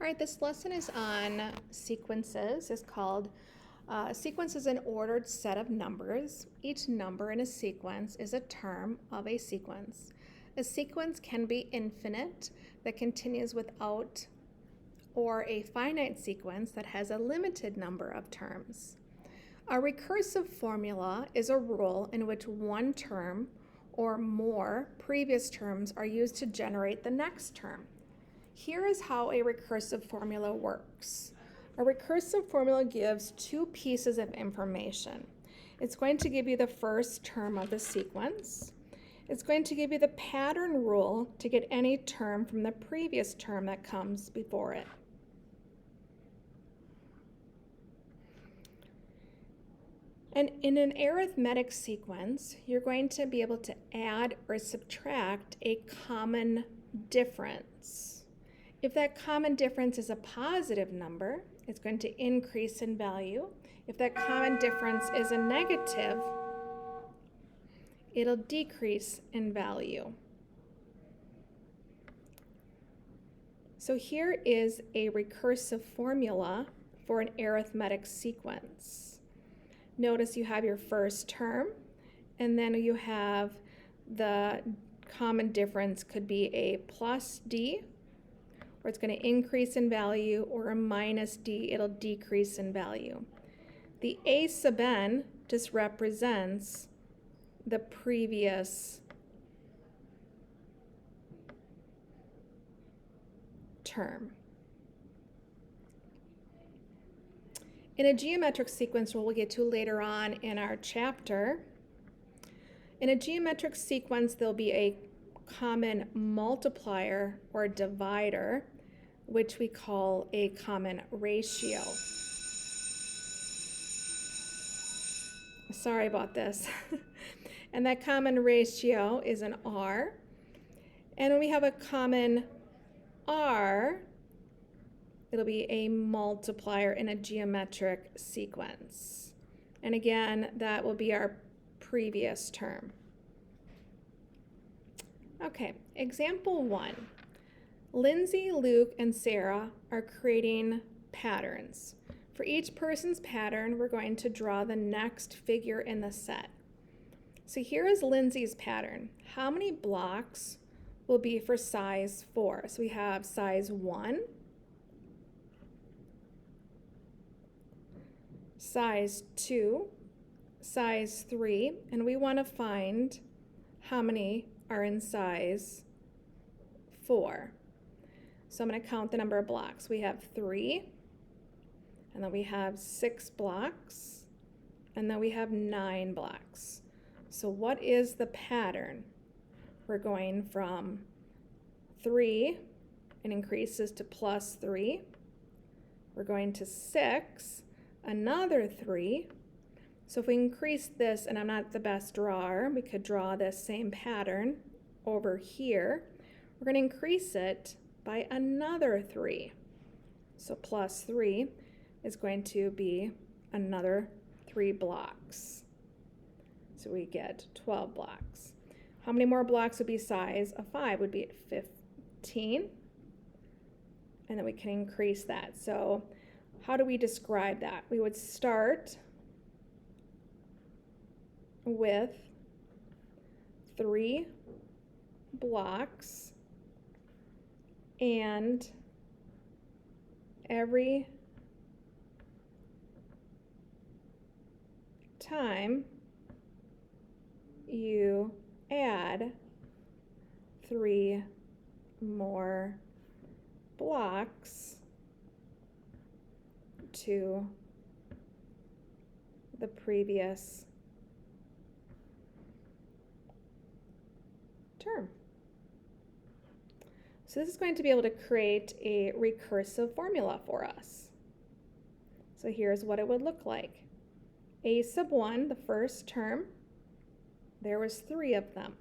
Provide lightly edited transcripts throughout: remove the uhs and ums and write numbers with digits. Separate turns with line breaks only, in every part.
right, this lesson is on sequences. It's called sequence is an ordered set of numbers. Each number in a sequence is a term of a sequence. A sequence can be infinite, that continues without, or a finite sequence that has a limited number of terms. A recursive formula is a rule in which one term or more previous terms are used to generate the next term. Here is how a recursive formula works. A recursive formula gives two pieces of information. It's going to give you the first term of the sequence. It's going to give you the pattern rule to get any term from the previous term that comes before it. And in an arithmetic sequence, you're going to be able to add or subtract a common difference. If that common difference is a positive number, it's going to increase in value. If that common difference is a negative, it'll decrease in value. So here is a recursive formula for an arithmetic sequence. Notice you have your first term, and then you have the common difference could be a plus d, or it's going to increase in value, or a minus d, it'll decrease in value. The a sub n just represents the previous term. In a geometric sequence, we'll get to later on in our chapter, in a geometric sequence, there'll be a common multiplier or divider, which we call a common ratio. Sorry about this. And that common ratio is an r. And when we have a common r, it'll be a multiplier in a geometric sequence. And again, that will be our previous term. Okay, example 1. Lindsay, Luke, and Sarah are creating patterns. For each person's pattern, we're going to draw the next figure in the set. So here is Lindsay's pattern. How many blocks will be for size 4? So we have size 1, size 2, size 3, and we want to find how many are in size 4. So I'm going to count the number of blocks. We have 3, and then we have 6 blocks, and then we have 9 blocks. So what is the pattern? We're going from 3, it increases to plus 3. We're going to 6, another 3. So if we increase this, and I'm not the best drawer, we could draw this same pattern over here. We're going to increase it by another 3. So plus 3 is going to be another 3 blocks. So we get 12 blocks. How many more blocks would be size of 5? Would be at 15. And then we can increase that. So how do we describe that? We would start with 3 blocks, and every time you add 3 more blocks to the previous term. So this is going to be able to create a recursive formula for us. So here's what it would look like. A sub 1, the first term, there was 3 of them.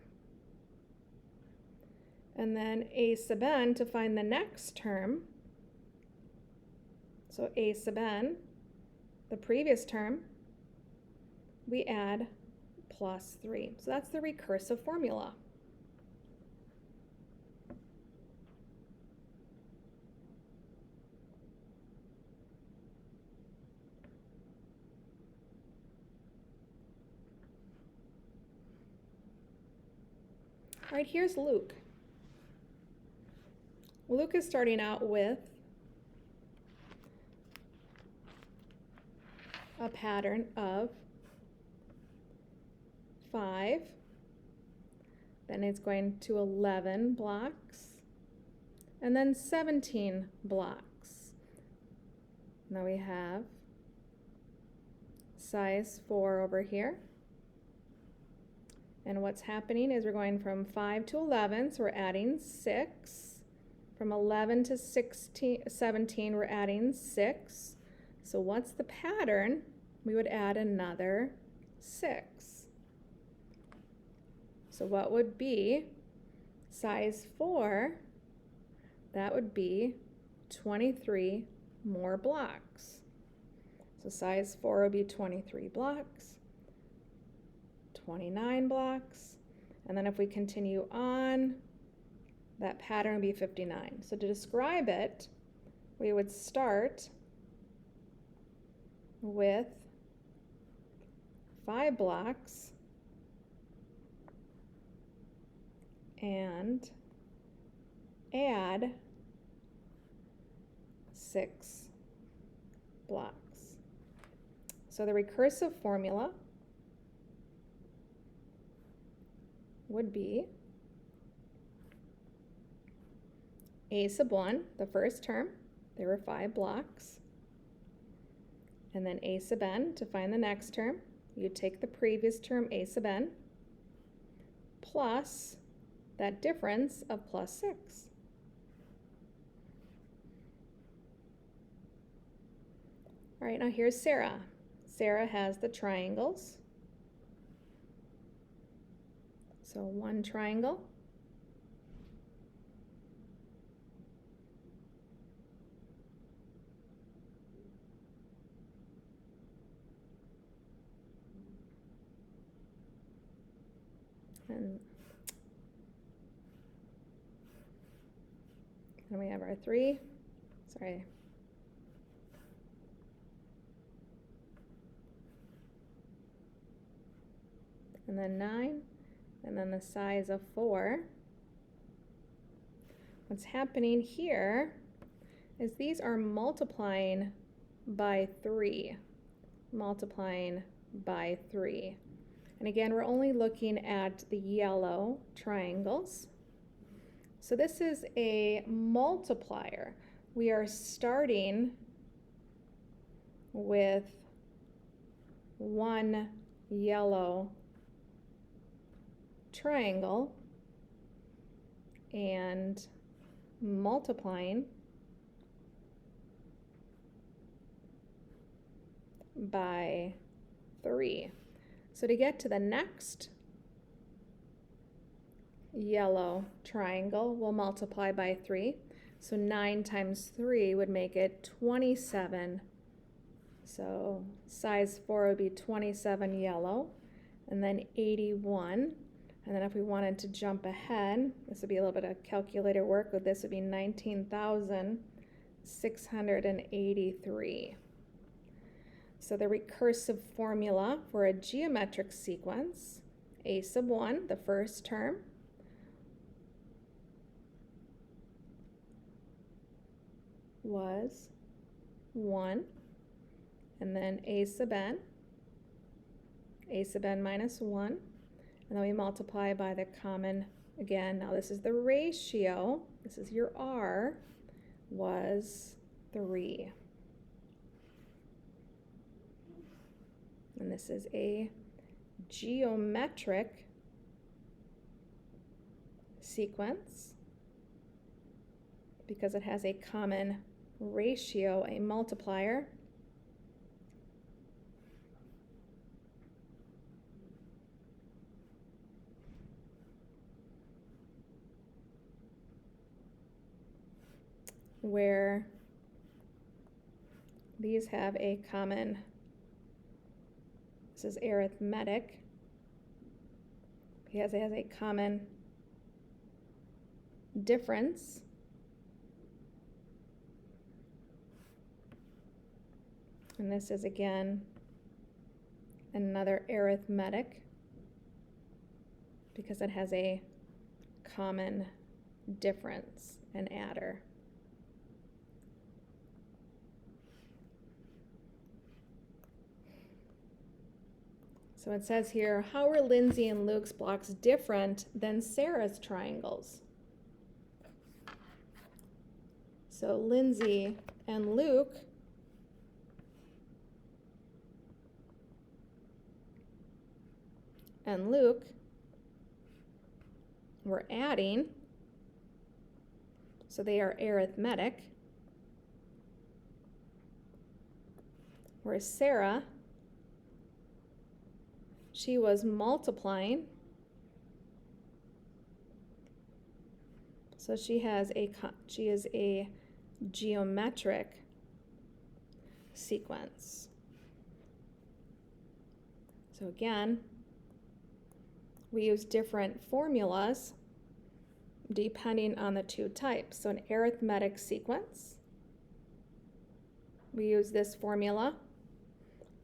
And then a sub n to find the next term. So a sub n, the previous term, we add plus 3. So that's the recursive formula. All right, here's Luke. Luke is starting out with a pattern of 5, then it's going to 11 blocks, and then 17 blocks. Now we have size 4 over here. And what's happening is we're going from 5 to 11, so we're adding 6. From 11 to 17, we're adding 6. So what's the pattern? We would add another 6. So what would be size 4? That would be 23 more blocks. So size 4 would be 23 blocks, 29 blocks, and then if we continue on, that pattern would be 59. So to describe it, we would start with 5 blocks and add 6 blocks. So the recursive formula would be a sub 1, the first term, there were 5 blocks, and then a sub n to find the next term. You take the previous term, a sub n, plus that difference of plus 6. All right, now here's Sarah. Sarah has the triangles. So 1 triangle, and then we have our 3, sorry, and then 9, and then the size of 4. What's happening here is these are multiplying by 3, multiplying by 3. And again, we're only looking at the yellow triangles. So this is a multiplier. We are starting with 1 yellow triangle and multiplying by 3. So to get to the next yellow triangle, we'll multiply by 3. So 9 times 3 would make it 27. So size 4 would be 27 yellow, and then 81. And then if we wanted to jump ahead, this would be a little bit of calculator work, but this would be 19,683. So the recursive formula for a geometric sequence, a sub 1, the first term, was 1, and then a sub n minus 1, and then we multiply by the common again. Now this is the ratio, this is your r, was 3. And this is a geometric sequence because it has a common ratio, a multiplier. Where these have a common, this is arithmetic, because it has a common difference. And this is again another arithmetic because it has a common difference, an adder. So it says here, how are Lindsay and Luke's blocks different than Sarah's triangles? So Lindsay and Luke we're adding, so they are arithmetic, whereas Sarah, she was multiplying, so she is a geometric sequence. So again, we use different formulas depending on the two types. So an arithmetic sequence, we use this formula.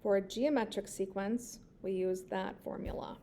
For a geometric sequence, we use that formula.